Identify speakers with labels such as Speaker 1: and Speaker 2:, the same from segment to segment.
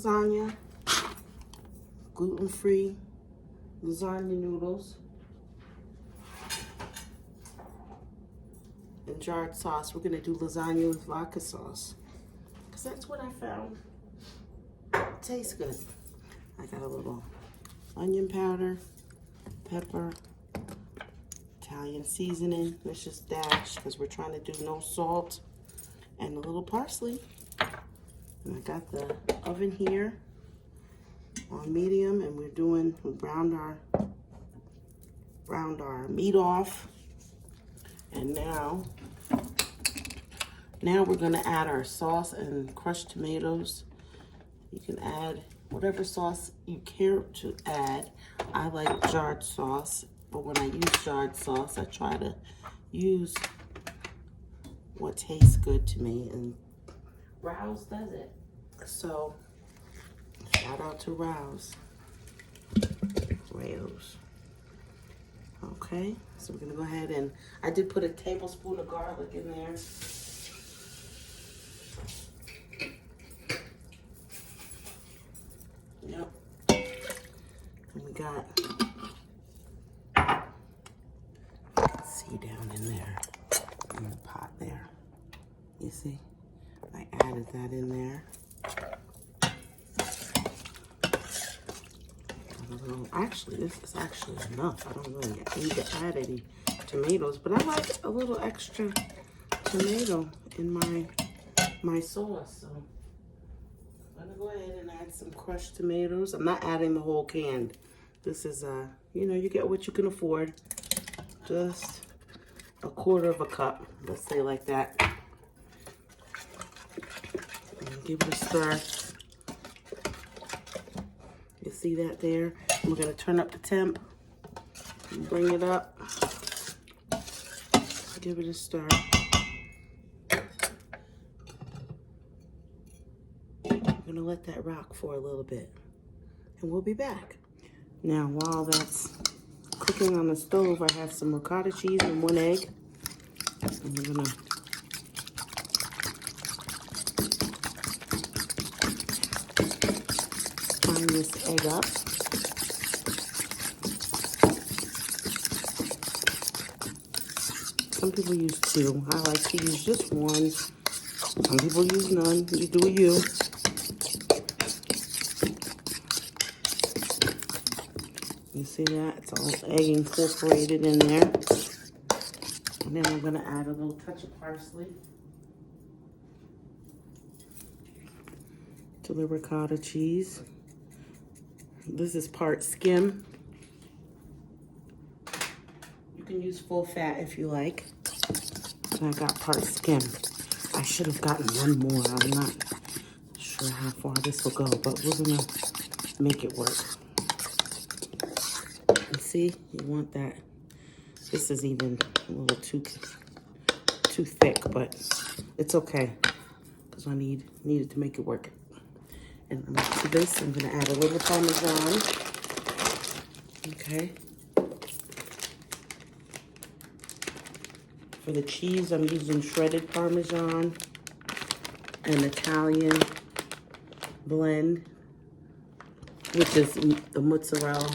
Speaker 1: lasagna, gluten-free lasagna noodles, and jarred sauce. We're gonna do lasagna with vodka sauce, because that's what I found. Tastes good. I got a little onion powder, pepper, Italian seasoning. Let's just dash, because we're trying to do no salt, and a little parsley. And I got the oven here on medium, and we browned our meat off. And now we're gonna add our sauce and crushed tomatoes. You can add whatever sauce you care to add. I like jarred sauce, but when I use jarred sauce, I try to use what tastes good to me, and Rouse does it. So shout out to Rouse. Okay, so we're gonna go ahead, and I did put a tablespoon of garlic in there. Yep. And we got, you can see down in there, in the pot there. You see? I added that in there. Actually, this is actually enough. I don't really need to add any tomatoes, but I like a little extra tomato in my sauce. So I'm gonna go ahead and add some crushed tomatoes. I'm not adding the whole can. This is you get what you can afford. Just a quarter of a cup, let's say like that. And give it a stir. You see that there? We're gonna turn up the temp, bring it up, give it a stir. We're gonna let that rock for a little bit, and we'll be back. Now, while that's cooking on the stove, I have some ricotta cheese and 1 egg. And we're gonna line this egg up. Some people use 2. I like to use just 1. Some people use none. You do you. You see that? It's all egg incorporated in there. And then I'm gonna add a little touch of parsley to the ricotta cheese. This is part skim. You can use full fat if you like. And I got part skim. I should have gotten 1 more. I'm not sure how far this will go, but we're gonna make it work. And see, you want that. This is even a little too thick, but it's okay, because I needed to make it work. And to this, I'm gonna add a little Parmesan. Okay. For the cheese, I'm using shredded Parmesan, an Italian blend, which is the mozzarella,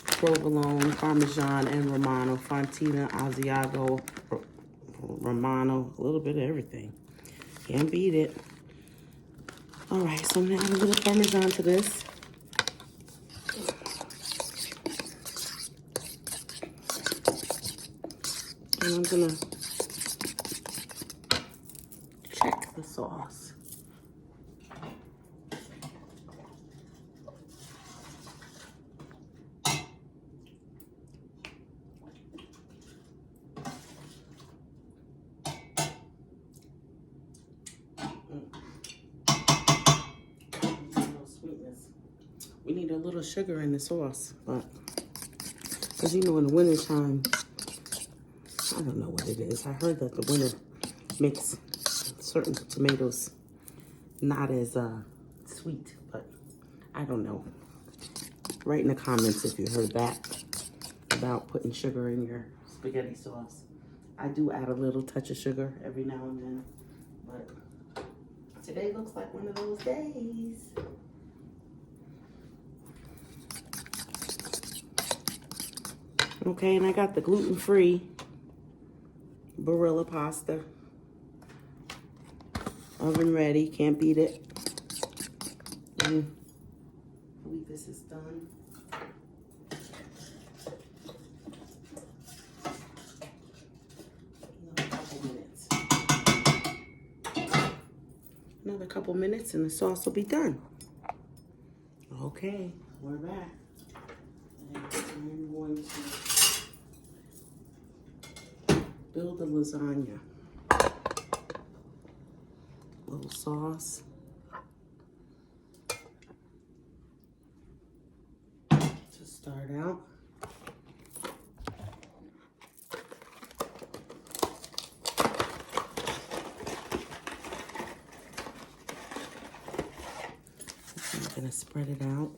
Speaker 1: provolone, Parmesan, and Romano, Fontina, Asiago, Romano, a little bit of everything. Can't beat it. All right, so I'm gonna add a little Parmesan to this. And I'm gonna check the sauce. We need a little sugar in the sauce, but because in the wintertime, I don't know what it is. I heard that the winter makes certain tomatoes not as sweet, but I don't know. Write in the comments if you heard that about putting sugar in your spaghetti sauce. I do add a little touch of sugar every now and then, but today looks like one of those days. Okay, and I got the gluten-free Barilla pasta. Oven ready, can't beat it. And I believe this is done. Another couple minutes and the sauce will be done. Okay, we're back. And I'm going to build the lasagna. Little sauce. To start out. I'm gonna spread it out.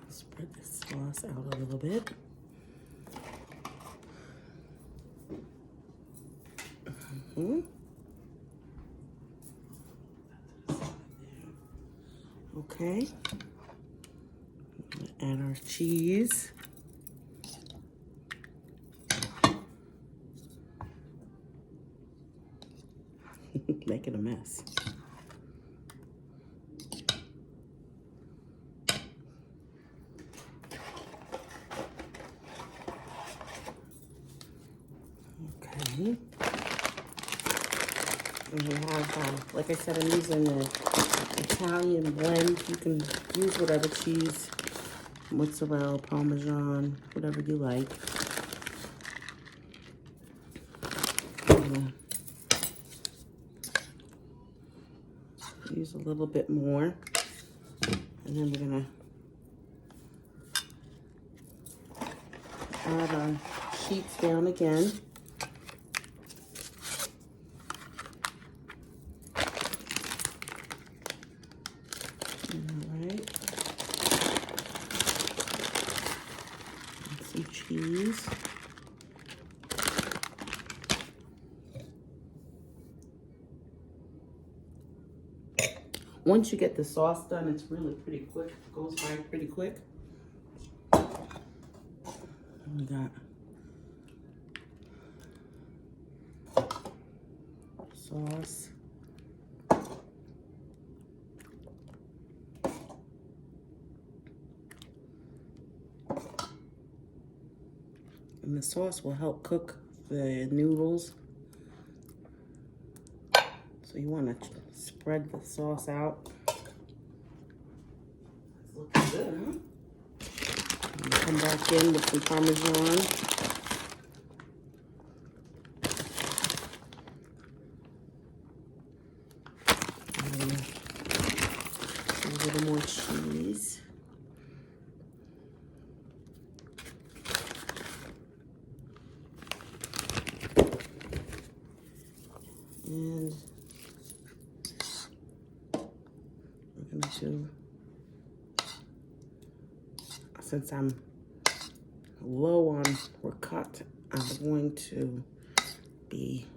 Speaker 1: Spread the sauce out a little bit. Okay. Add our cheese. Making a mess. Okay. And we have, like I said, I'm using the Italian blend. You can use whatever cheese, mozzarella, Parmesan, whatever you like. Use a little bit more. And then we're gonna add our sheets down again. Alright. Some cheese. Once you get the sauce done, it's really pretty quick. It goes by pretty quick. We got sauce. And the sauce will help cook the noodles. So you want to spread the sauce out. It's looking good, huh? And come back in with some Parmesan. And a little more cheese. And we're going to, since I'm low on ricotta, I'm going to be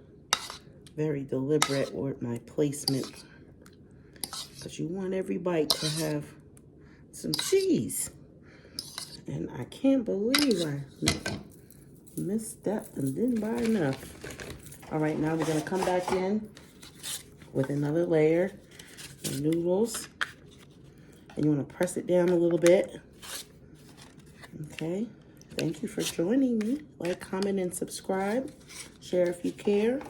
Speaker 1: very deliberate with my placement, because you want every bite to have some cheese. And I can't believe I misstepped and didn't buy enough. All right, now we're gonna come back in with another layer of noodles. And you wanna press it down a little bit. Okay, thank you for joining me. Like, comment, and subscribe. Share if you care.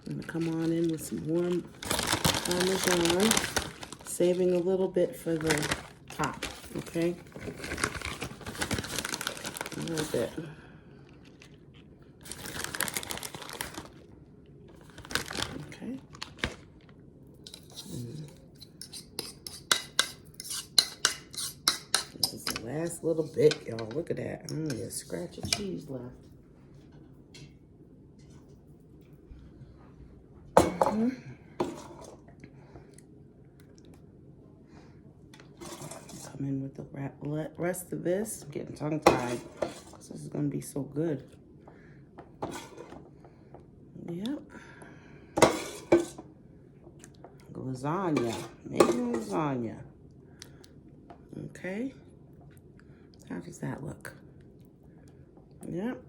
Speaker 1: I'm gonna come on in with some warm Parmesan, saving a little bit for the top, okay? A little bit. Okay. This is the last little bit, y'all. Look at that. Only a scratch of cheese left. Come in with the rest of this. I'm getting tongue-tied. This is gonna be so good. Yep. Lasagna. Making lasagna. Okay. How does that look? Yep.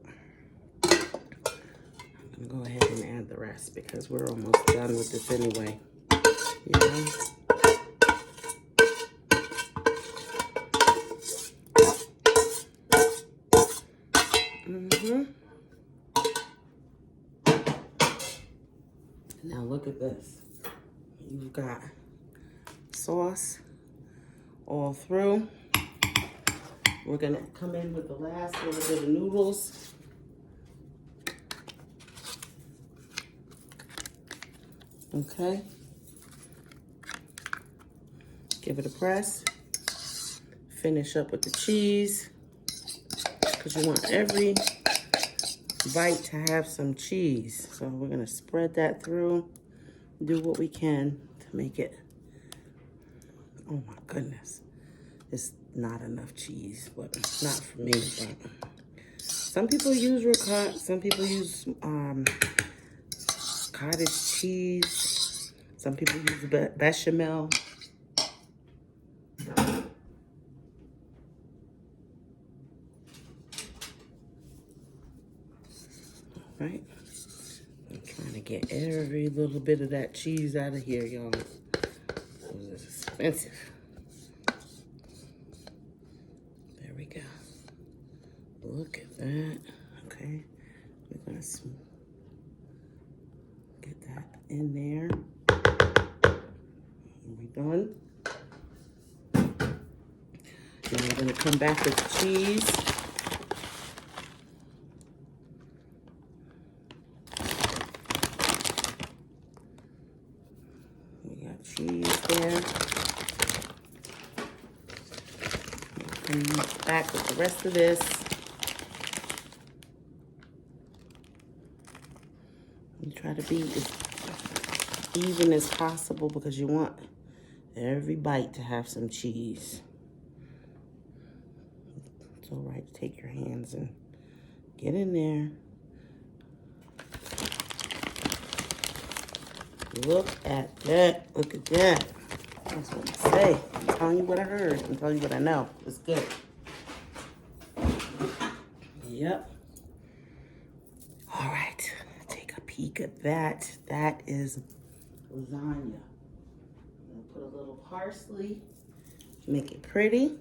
Speaker 1: I'm gonna go ahead and add the rest because we're almost done with this anyway. You know? Now look at this. You've got sauce all through. We're gonna come in with the last little bit of noodles. Okay. Give it a press. Finish up with the cheese, because you want every bite to have some cheese. So we're gonna spread that through, do what we can to make it. Oh my goodness, it's not enough cheese, but not for me. But some people use ricotta, some people use cottage cheese, some people use bechamel. Right? I'm trying to get every little bit of that cheese out of here, y'all. It's expensive. There we go. Look at that. Okay. We're going to get that in there. Are we done? Then we're going to come back with the cheese. Cheese there. Come back with the rest of this. You try to be as even as possible because you want every bite to have some cheese. It's all right to take your hands and get in there. Look at that. Look at that. That's what I say. I'm telling you what I heard. I'm telling you what I know. It's good. Yep. All right. Take a peek at that. That is lasagna. I'm going to put a little parsley. Make it pretty.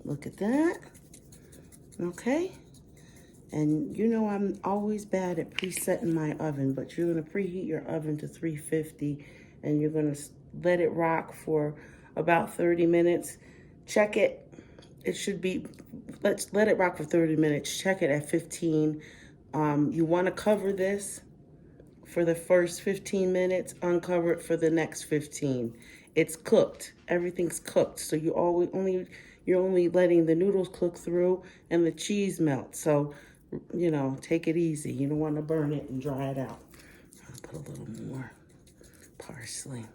Speaker 1: Look at that. Okay. And you know I'm always bad at presetting my oven, but you're going to preheat your oven to 350 and you're going to let it rock for about 30 minutes. Check it. It should be, let it rock for 30 minutes. Check it at 15. You want to cover this for the first 15 minutes, uncover it for the next 15. It's cooked. Everything's cooked. So you're only letting the noodles cook through and the cheese melt. So, you know, take it easy. You don't want to burn it and dry it out. I'll put a little more parsley.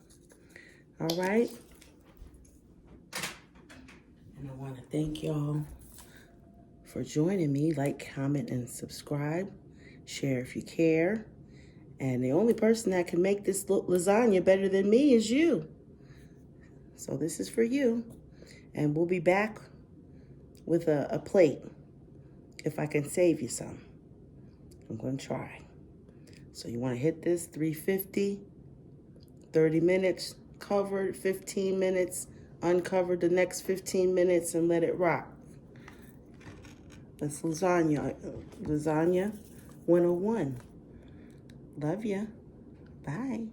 Speaker 1: All right. And I want to thank y'all for joining me. Like, comment, and subscribe. Share if you care. And the only person that can make this lasagna better than me is you. So this is for you. And we'll be back with a plate if I can save you some. I'm going to try. So you want to hit this 350, 30 minutes covered, 15 minutes uncovered the next 15 minutes and let it rock. That's lasagna 101. Love ya. Bye.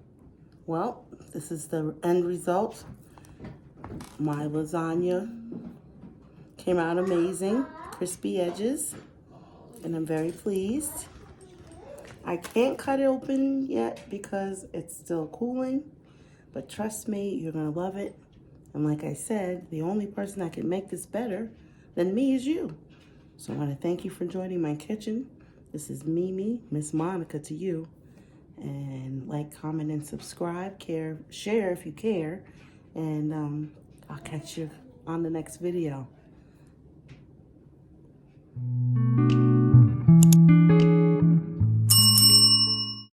Speaker 1: Well, this is the end result. My lasagna came out amazing, crispy edges, and I'm very pleased. I can't cut it open yet because it's still cooling, but trust me, you're gonna love it. And like I said, the only person that can make this better than me is you. So I wanna thank you for joining my kitchen. This is Mimi, Miss Monica to you. And like, comment, and subscribe, share if you care. And I'll catch you on the next video.